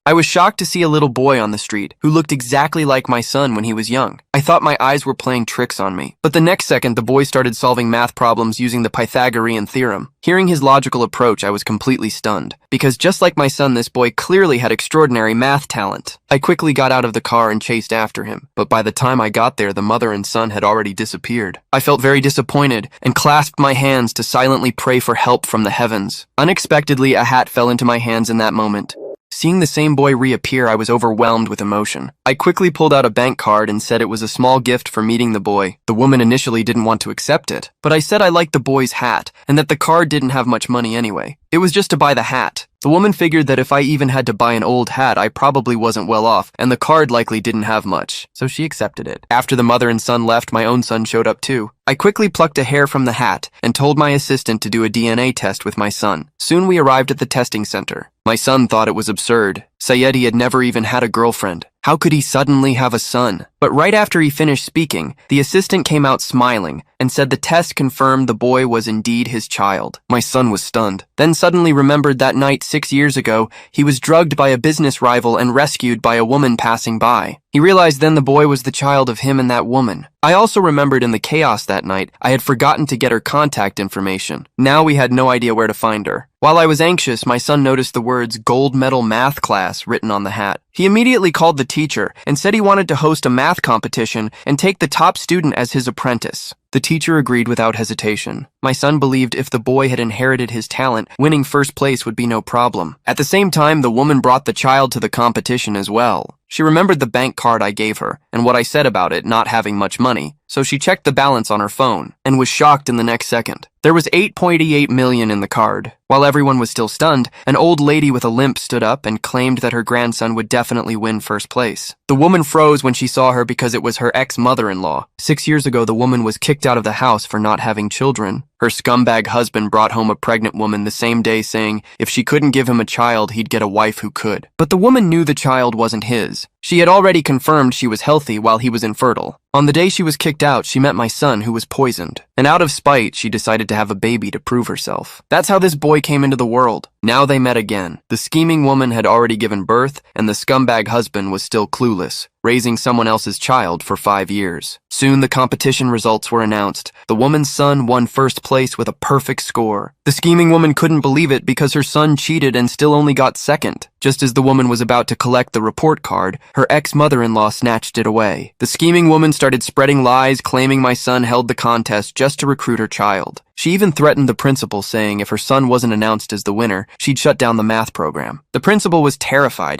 I was shocked to see a little boy on the street who looked exactly like my son when he was young. I thought my eyes were playing tricks on me. But the next second, the boy started solving math problems using the Pythagorean theorem. Hearing his logical approach, I was completely stunned. Because just like my son, this boy clearly had extraordinary math talent. I quickly got out of the car and chased after him. But by the time I got there, the mother and son had already disappeared. I felt very disappointed and clasped my hands to silently pray for help from the heavens. Unexpectedly, a hat fell into my hands in that moment. Seeing the same boy reappear, I was overwhelmed with emotion. I quickly pulled out a bank card and said it was a small gift for meeting the boy. The woman initially didn't want to accept it, but I said I liked the boy's hat and that the card didn't have much money anyway. It was just to buy the hat. The woman figured that if I even had to buy an old hat, I probably wasn't well off, and the card likely didn't have much, so she accepted it. After the mother and son left, my own son showed up too. I quickly plucked a hair from the hat and told my assistant to do a DNA test with my son. Soon we arrived at the testing center. My son thought it was absurd. Sayedi had never even had a girlfriend. How could he suddenly have a son? But right after he finished speaking, the assistant came out smiling and said the test confirmed the boy was indeed his child. My son was stunned, then suddenly remembered that night 6 years ago, he was drugged by a business rival and rescued by a woman passing by. He realized then the boy was the child of him and that woman. I also remembered in the chaos that night, I had forgotten to get her contact information. Now we had no idea where to find her. While I was anxious, my son noticed the words gold medal math class written on the hat. He immediately called the teacher and said he wanted to host a math competition and take the top student as his apprentice. The teacher agreed without hesitation. My son believed if the boy had inherited his talent, winning first place would be no problem. At the same time, the woman brought the child to the competition as well. She remembered the bank card I gave her and what I said about it not having much money, so she checked the balance on her phone and was shocked in the next second. There was 8.88 million in the card. While everyone was still stunned, an old lady with a limp stood up and claimed that her grandson would definitely win first place. The woman froze when she saw her because it was her ex-mother-in-law. 6 years ago, the woman was kicked out of the house for not having children. Her scumbag husband brought home a pregnant woman the same day saying if she couldn't give him a child, he'd get a wife who could. But the woman knew the child wasn't his. She had already confirmed she was healthy while he was infertile. On the day she was kicked out, she met my son who was poisoned. And out of spite, she decided to have a baby to prove herself. That's how this boy came into the world. Now they met again. The scheming woman had already given birth, and the scumbag husband was still clueless, raising someone else's child for 5 years. Soon the competition results were announced. The woman's son won first place with a perfect score. The scheming woman couldn't believe it because her son cheated and still only got second. Just as the woman was about to collect the report card, her ex-mother-in-law snatched it away. The scheming woman started spreading lies, claiming my son held the contest just to recruit her child. She even threatened the principal, saying if her son wasn't announced as the winner, she'd shut down the math program. The principal was terrified.